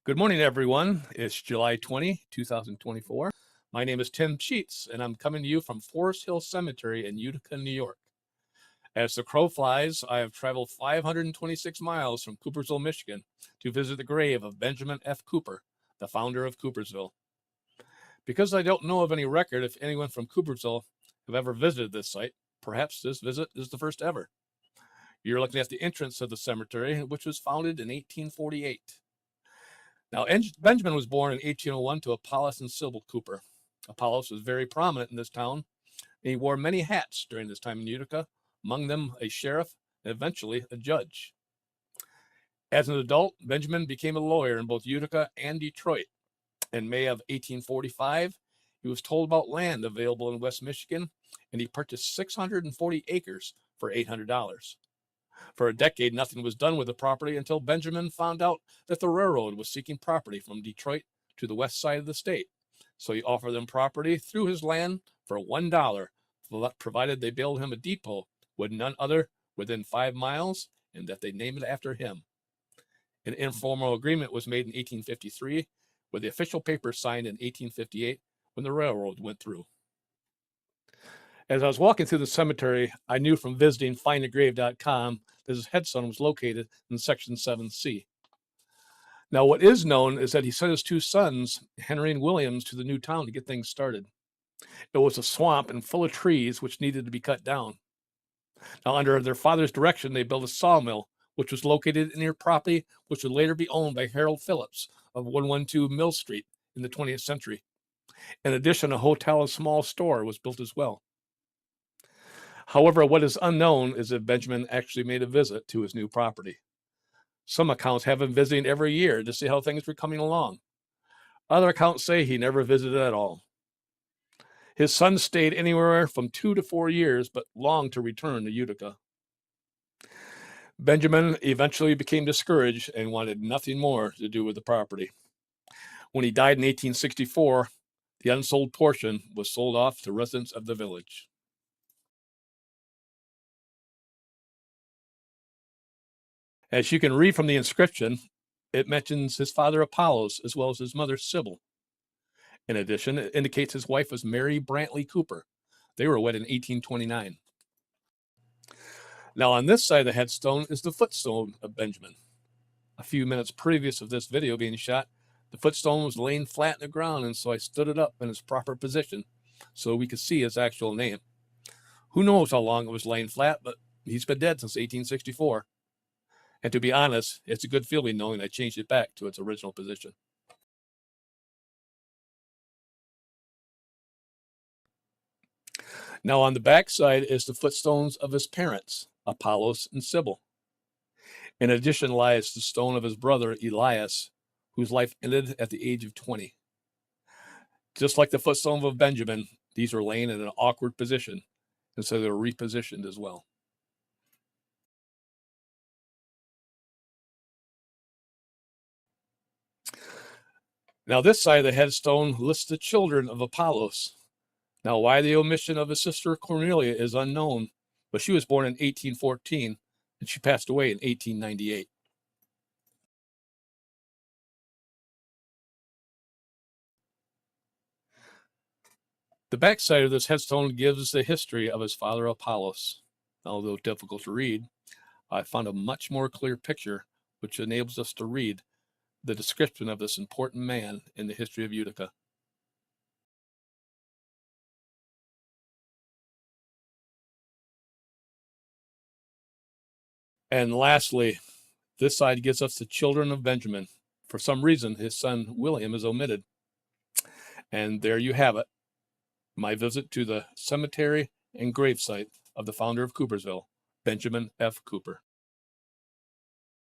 Good morning, everyone. It's July 20, 2024. My name is Tim Sheets, and I'm coming to you from Forest Hill Cemetery in Utica, New York. As the crow flies, I have traveled 526 miles from Coopersville, Michigan, to visit the grave of Benjamin F. Cooper, the founder of Coopersville. Because I don't know of any record if anyone from Coopersville have ever visited this site, perhaps this visit is the first ever. You're looking at the entrance of the cemetery, which was founded in 1848. Now, Benjamin was born in 1801 to Apollos and Sybil Cooper. Apollos was very prominent in this town, and he wore many hats during his time in Utica, among them a sheriff and eventually a judge. As an adult, Benjamin became a lawyer in both Utica and Detroit. In May of 1845, he was told about land available in West Michigan, and he purchased 640 acres for $800. For a decade, nothing was done with the property until Benjamin found out that the railroad was seeking property from Detroit to the west side of the state. So he offered them property through his land for $1, provided they build him a depot with none other within 5 miles and that they name it after him. An informal agreement was made in 1853, with the official papers signed in 1858 when the railroad went through. As I was walking through the cemetery, I knew from visiting findagrave.com that his headstone was located in section 7C. Now, what is known is that he sent his 2 sons, Henry and Williams, to the new town to get things started. It was a swamp and full of trees which needed to be cut down. Now, under their father's direction, they built a sawmill, which was located near property which would later be owned by Harold Phillips of 112 Mill Street in the 20th century. In addition, a hotel and small store was built as well. However, what is unknown is if Benjamin actually made a visit to his new property. Some accounts have him visiting every year to see how things were coming along. Other accounts say he never visited at all. His son stayed anywhere from 2 to 4 years, but longed to return to Utica. Benjamin eventually became discouraged and wanted nothing more to do with the property. When he died in 1864, the unsold portion was sold off to residents of the village. As you can read from the inscription, it mentions his father Apollos as well as his mother Sybil. In addition, it indicates his wife was Mary Brantley Cooper. They were wed in 1829. Now, on this side of the headstone is the footstone of Benjamin. A few minutes previous of this video being shot, the footstone was laying flat in the ground, and so I stood it up in its proper position so we could see his actual name. Who knows how long it was laying flat, but he's been dead since 1864. And to be honest, it's a good feeling knowing I changed it back to its original position. Now on the back side is the footstones of his parents, Apollos and Sybil. In addition lies the stone of his brother Elias, whose life ended at the age of 20. Just like the footstone of Benjamin, these were laying in an awkward position, and so they were repositioned as well. Now, this side of the headstone lists the children of Apollos. Now, why the omission of his sister Cornelia is unknown, but she was born in 1814 and she passed away in 1898. The backside of this headstone gives the history of his father Apollos. Although difficult to read, I found a much more clear picture which enables us to read the description of this important man in the history of Utica. And lastly, this side gives us the children of Benjamin. For some reason, his son William is omitted. And there you have it, my visit to the cemetery and gravesite of the founder of Coopersville, Benjamin F. Cooper.